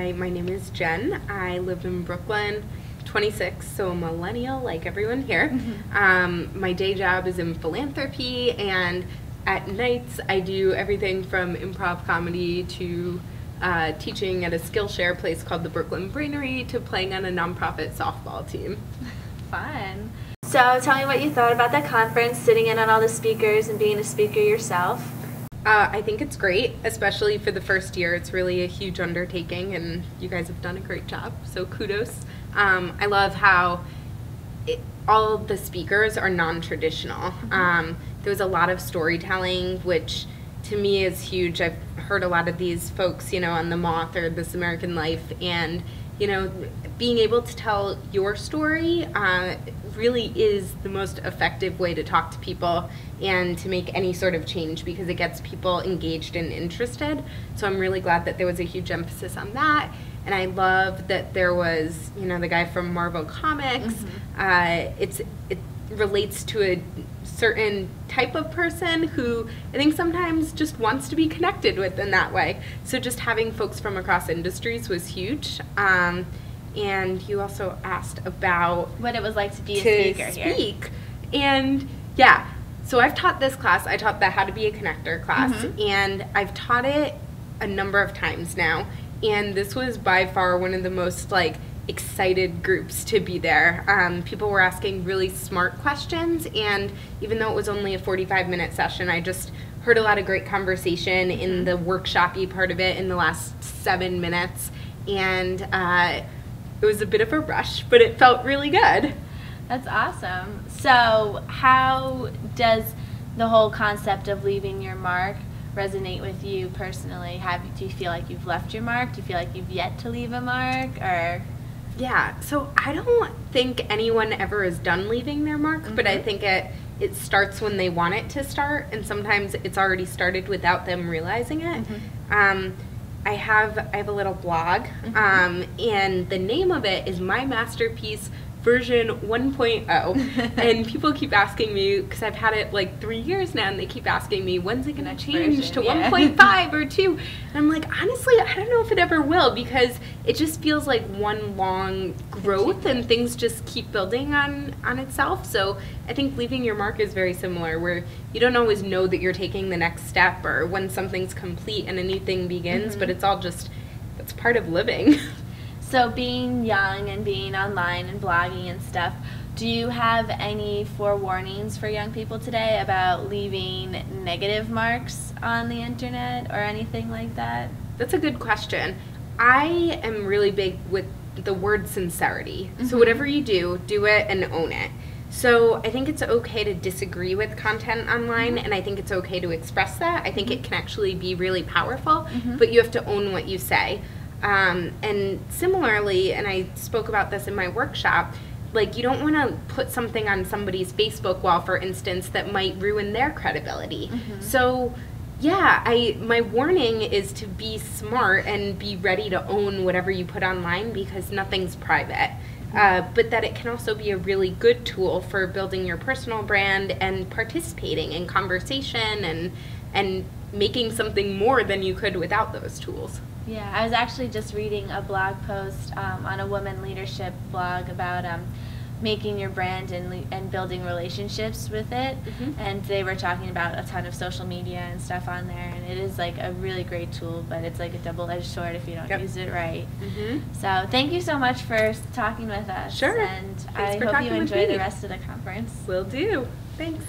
Hi, my name is Jen. I live in Brooklyn, 26, so a millennial like everyone here. My day job is in philanthropy, and at nights I do everything from improv comedy to teaching at a Skillshare place called the Brooklyn Brainery to playing on a nonprofit softball team. Fun. So tell me what you thought about that conference, sitting in on all the speakers and being a speaker yourself. I think it's great, especially for the first year. It's really a huge undertaking, and you guys have done a great job, so kudos. I love how all the speakers are non-traditional. There was a lot of storytelling, which to me is huge. I've heard a lot of these folks, on The Moth or This American Life, and being able to tell your story really is the most effective way to talk to people and to make any sort of change, because it gets people engaged and interested. So I'm really glad that there was a huge emphasis on that. And I love that there was, the guy from Marvel Comics. It relates to a certain type of person who I think sometimes just wants to be connected with in that way. So just having folks from across industries was huge. And you also asked about what it was like to be a speaker here. And yeah, so I've taught this class. I taught the How to Be a Connector class, and I've taught it a number of times now. And this was by far one of the most excited groups to be there. People were asking really smart questions, and even though it was only a 45-minute session, I just heard a lot of great conversation in the workshop-y part of it in the last 7 minutes. And it was a bit of a rush, but it felt really good. That's awesome. So how does the whole concept of leaving your mark resonate with you personally? Do you feel like you've left your mark? Do you feel like you've yet to leave a mark? Or yeah, so I don't think anyone ever is done leaving their mark, but I think it starts when they want it to start, and sometimes it's already started without them realizing it. I have a little blog, and the name of it is My Masterpiece version 1.0, and people keep asking me, because I've had it 3 years now, and they keep asking me, when's it going to change to 1.5 or 2? And I'm like, honestly, I don't know if it ever will, because it just feels like one long growth, and things just keep building on itself. So I think leaving your mark is very similar, where you don't always know that you're taking the next step or when something's complete and a new thing begins, but it's part of living. So being young and being online and blogging and stuff, do you have any forewarnings for young people today about leaving negative marks on the internet or anything like that? That's a good question. I am really big with the word sincerity. So whatever you do, do it and own it. So I think it's okay to disagree with content online, and I think it's okay to express that. I think it can actually be really powerful, but you have to own what you say. And similarly, and I spoke about this in my workshop, you don't want to put something on somebody's Facebook wall, for instance, that might ruin their credibility. So yeah, my warning is to be smart and be ready to own whatever you put online, because nothing's private. But that it can also be a really good tool for building your personal brand and participating in conversation and making something more than you could without those tools. Yeah, I was actually just reading a blog post on a woman leadership blog about making your brand and building relationships with it, and they were talking about a ton of social media and stuff on there, and it is a really great tool, but it's a double-edged sword if you don't use it right. So thank you so much for talking with us. Sure. And I hope you enjoy the rest of the conference. Will do. Thanks.